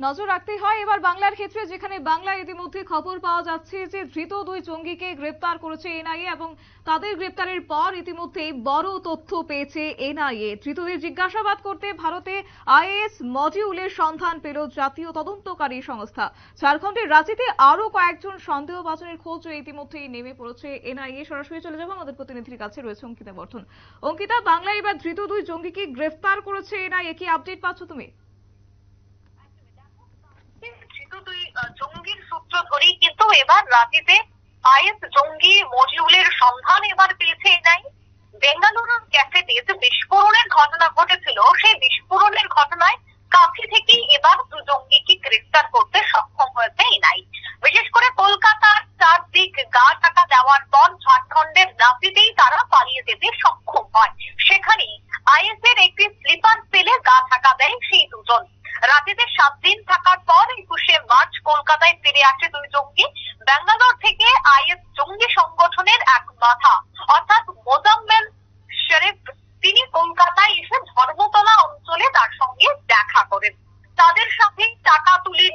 নজর রাখতে হয় এবার বাংলার ক্ষেত্রে, যেখানে বাংলা ইতিমধ্যে খবর পাওয়া যাচ্ছে যে ধৃত দুই জঙ্গিকে গ্রেপ্তার করেছে এনআইএ এবং তাদের গ্রেপ্তারের পর ইতিমধ্যে বড় তথ্য পেয়েছে এনআইএ। ধৃতদের জিজ্ঞাসাবাদ করতে ভারতে আইএএস মডিউলের সন্ধান পেল জাতীয় তদন্তকারী সংস্থা। ঝাড়খণ্ডের রাঁচিতে আরো কয়েকজন সন্দেহভাজনের খোঁজ ইতিমধ্যেই নেমে পড়েছে এনআইএ। সরাসরি চলে যাব আমাদের প্রতিনিধির কাছে, রয়েছে অঙ্কিতা বর্ধন। অঙ্কিতা, বাংলায় এবার ধৃত দুই জঙ্গিকে গ্রেফতার করেছে এনআইএ, কি আপডেট পাচ্ছ তুমি? জঙ্গির সূত্র ধরেই কিন্তু এবার রাঁচিতে আইএস জঙ্গি মডিউলের সন্ধান এবার পেয়েছে এনআইএ। বেঙ্গালুরুর ক্যাফেতে যে বিস্ফোরণের ঘটনা ঘটেছিল, সেই বিস্ফোরণের ঘটনায় কাছে থেকেই এবার দু জঙ্গিকে গ্রেফতার করতে সক্ষম হয়েছে এনআইএ। বিশেষ করে কলকাতার চারদিক গা ঢাকা দেওয়ার পর ঝাড়খণ্ডের রাঁচিতেই তারা পালিয়ে যেতে সক্ষম হয়। সেখানে আইএস এর একটি স্লিপার সেলে গা ঢাকা দেয় সেই দুজন। রাঁচিতে 7 দিন থাকার পর 21শে মার্চ কলকাতায় ফিরে আসে দুই জঙ্গি। বেঙ্গালোর থেকে আইএস জঙ্গি সংগঠনের এক মাথা অর্থাৎ মোজাম্মেল শরীফ, তিনি কলকাতায় এসে ধর্মতলা অঞ্চলে তার সঙ্গে দেখা করেন। তাদের সাথে টাকা তুলে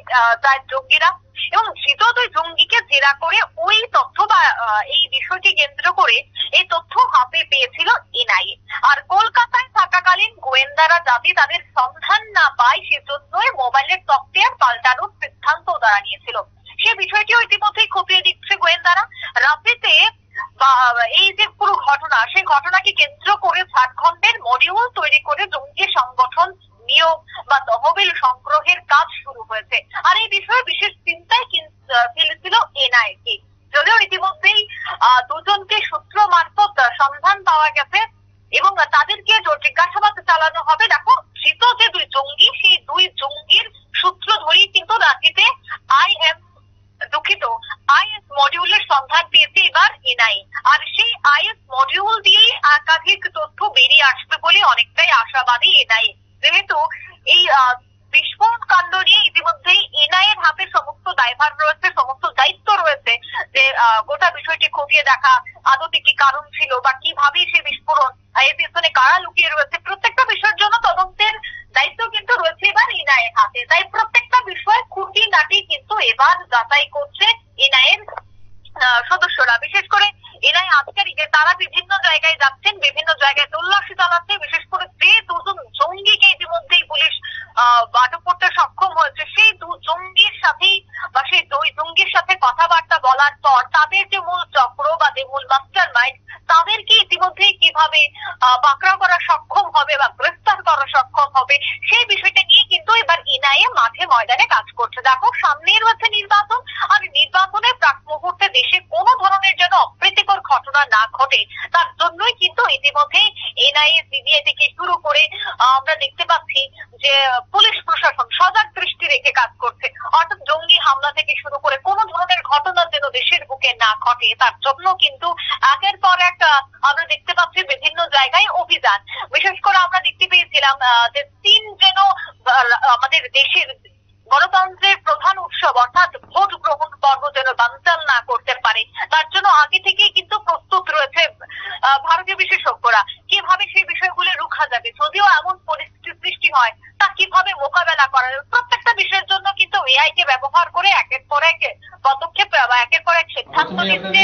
যায় জঙ্গিরা এবং ধৃত দুই জঙ্গিকে জেরা করে ওই তথ্য বা এই বিষয়টি কেন্দ্র করে এই তথ্য হাতে পেয়েছিল এনআইএ। আর কলকাতায় থাকাকালীন গোয়েন্দারা যাতে তাদের সন্ধান না পায় সেজন্যই মোবাইলের সফটওয়্যার পাল্টানোর সিদ্ধান্ত তারা নিয়েছিল। সে বিষয়টিও ইতিমধ্যেই খতিয়ে দিচ্ছে গোয়েন্দারা। রাঁচিতে এই যে পুরো ঘটনা, সেই ঘটনাকে কেন্দ্র করে ঝাড়খণ্ডের মডিউল তৈরি করে জঙ্গি সংগঠন নিয়োগ বা তহবিল সংগ্রহের কাজ শুরু হয়েছে। আর এই বিষয়ে বিশেষ চিন্তায় ফেলেছিল এনআইএ। যদিও ইতিমধ্যেই দুজনকে সূত্র মারফত সন্ধান পাওয়া গেছে এবং তাদেরকে জিজ্ঞাসাবাদ চালানো হবে। দেখো, ধৃত যে দুই জঙ্গি, সেই দুই জঙ্গির সূত্র ধরেই কিন্তু রাঁচিতে আইএস মডিউলের সন্ধান পেয়েছে এবার এনআইএ। আর সেই আইএস মডিউল দিয়েই একাধিক তথ্য বেরিয়ে আসবে বলে অনেকটাই আশাবাদী এনআইএ। যেহেতু এই বিস্ফোরণ কাণ্ড নিয়ে ইতিমধ্যেই এনআইএর হাতে সমস্ত দায়ভার রয়েছে, সমস্ত দায়িত্ব রয়েছে যে গোটা বিষয়টি খতিয়ে দেখা, আদতে কি কারণ ছিল বা কিভাবে সে বিস্ফোরণ, এর পেছনে কারা লুকিয়ে রয়েছে, প্রত্যেকটা বিষয়ের জন্য তদন্তের দায়িত্ব কিন্তু রয়েছে এবার এনআইএর হাতে। তাই প্রত্যেকটা বিষয় খুঁটিনাটি কিন্তু এবার যাচাই করছে এনআইএর সদস্যরা। বিশেষ করে এনআইএ আধিকারিক তারা বিভিন্ন জায়গায় যাচ্ছেন, বিভিন্ন জায়গায় তল্লাশি চালাচ্ছে। বিশেষ করে যে দুজন জঙ্গিকে ইতিমধ্যেই পুলিশ আটক করতে সক্ষম হয়েছে, সেই দু জঙ্গির সাথেই বা সেই দুই জঙ্গির সাথে কথাবার্তা বলার পর তাদের যে মূল চক্র বা যে মূল মাস্টার মাইন্ড, তাদেরকে ইতিমধ্যেই কিভাবে পাকড়াও করা সক্ষম হবে বা গ্রেফতার করা সক্ষম হবে, সেই বিষয়টা নিয়ে কিন্তু এবার এনআইএ মাঠে ময়দানে কাজ করছে। দেখো, সামনেই রয়েছে নির্বাচন, আর নির্বাচনের প্রাক মুহূর্তে দেশে কোনো ধরনের যেন অপ্রীতিকর ঘটনা না ঘটে, তার জন্যই কিন্তু ইতিমধ্যেই এনআইএ, সিবিআই থেকে শুরু করে আমরা দেখতে পাচ্ছি যে পুলিশ প্রশাসন সজাগ দৃষ্টি রেখে কাজ করছে। অর্থাৎ জঙ্গি হামলা থেকে শুরু করে কোনো ধরনের ঘটনা যেন দেশের বুকে না ঘটে, তার জন্য কিন্তু একের পর এক আমরা দেখতে পাচ্ছি বিভিন্ন জায়গায় অভিযান। বিশেষ করে আমরা দেখতে পেয়েছিলাম যে চীন যেন আমাদের দেশের গণতন্ত্রের প্রধান উৎসব অর্থাৎ ভোট গ্রহণ পর্ব যেন বানচাল না করতে পারে, তার জন্য আগে থেকেই কিন্তু প্রস্তুত রয়েছে ভারতীয় বিশেষজ্ঞরা। কিভাবে সেই বিষয়গুলো রুখা যাবে, যদিও এমন পরিস্থিতি সৃষ্টি হয়, তা কিভাবে মোকাবেলা করা যাবে, প্রত্যেকটা বিষয়ের জন্য কিন্তু এআই কে ব্যবহার করে একের পর এক পদক্ষেপ বা একের পর এক সিদ্ধান্ত নিচ্ছে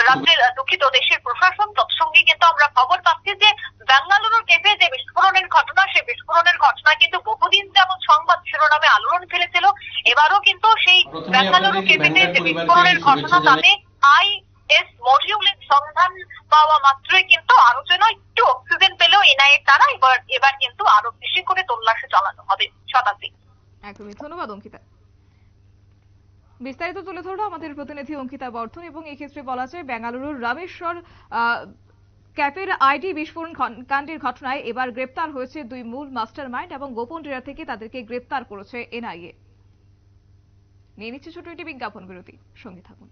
রাজ্যের দুঃখিত দেশের প্রশাসন। তৎসঙ্গে কিন্তু আমরা খবর পাচ্ছি যে বেঙ্গালুরুর ক্যাফে যে বিস্ফোরণের ঘটনা, সেই বিস্ফোরণের ঘটনা কিন্তু বহুদিন যাবৎ সংবাদ শিরোনামে আলোড়ন ফেলেছিল। এবারও কিন্তু সেই বেঙ্গালুরু ক্যাফেতে যে বিস্ফোরণের ঘটনা, তাতে আইএস মডিউলের সন্ধান পাওয়া মাত্রই কিন্তু আরো যেন একটু অক্সিজেন পেল এনআইএ তারা। এবার কিন্তু আরো বেশি করে তল্লাশি চালানো হবে। শতাব্দী। একদমই, ধন্যবাদ অঙ্কিতা। বিস্তারিত তুলে ধরো আমাদের প্রতিনিধি অঙ্কিতা বর্ধন। এবং এক্ষেত্রে বলা যায় বেঙ্গালুরুর রামেশ্বর ক্যাফের আইডি বিস্ফোরণ কাণ্ডের ঘটনায় এবার গ্রেপ্তার হয়েছে দুই মূল মাস্টার মাইন্ড এবং গোপন ডেরা থেকে তাদেরকে গ্রেপ্তার করেছে এনআইএ। নিয়ে নিচ্ছে ছোট একটি বিজ্ঞাপন বিরতি, সঙ্গে থাকুন।